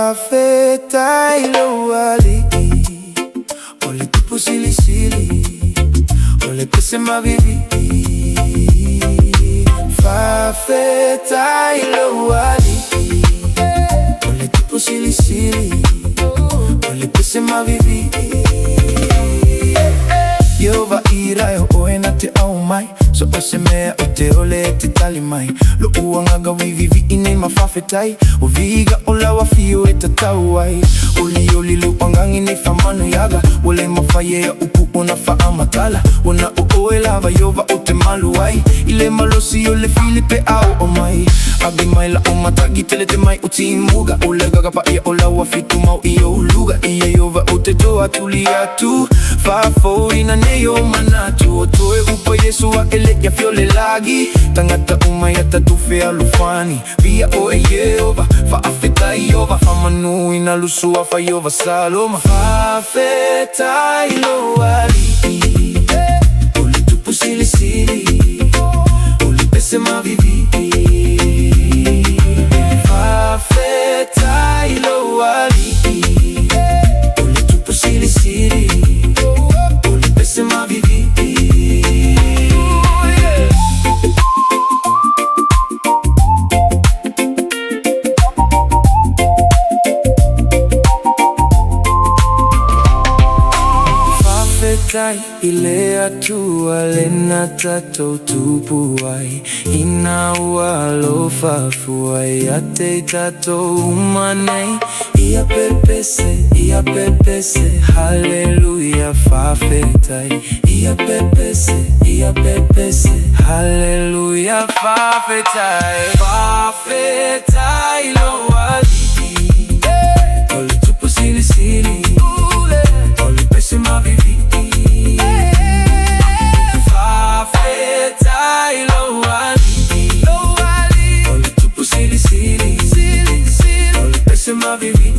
Fafeta ilo wali Ole tupu sili sili Ole kusema vivi Fafeta ilo wali Ole tupu sili sili Ole kusema vivi Yova ira yo oena te au mai So osemea o te ole te tali mai Lo uangaga wivivi ine mafafetai O viga o lawa fio e tatau ai Oli lo pangangi ne famanu yaga Wole mafaye ya upu ona faa matala Ona o lava yova o te malu ai Ile malosi o le filipe au o mai Abi mai la o matagi tele te mai o timuga Ole gaga pa ia o lawa fitu mau i o luga Ia yova o te toa tuli atu Fafo ina ne yo manatu O toe upa Yesu a ele ya fiole lagi Tangata umayata tufe alufani Via o e Yehova Faafeta Yehova Famanu ina lusua fa Yehova Saloma Fafeta ilo wali Ole tupu sili sili Ole pese mavivi Fafeta ilo wali Ole tupu sili sili Ole pese mavivi Ile atua lena tato tupuai Ina ua alofa fuai Ate tato umanei Ia pepese Hallelujah fafetai Ia pepese Hallelujah fafetai Fafetai lo wali Ole tupu sili sili Ole pese mavivi Fafeta ilo wali Ole tupu sili sili Ole pese mavivi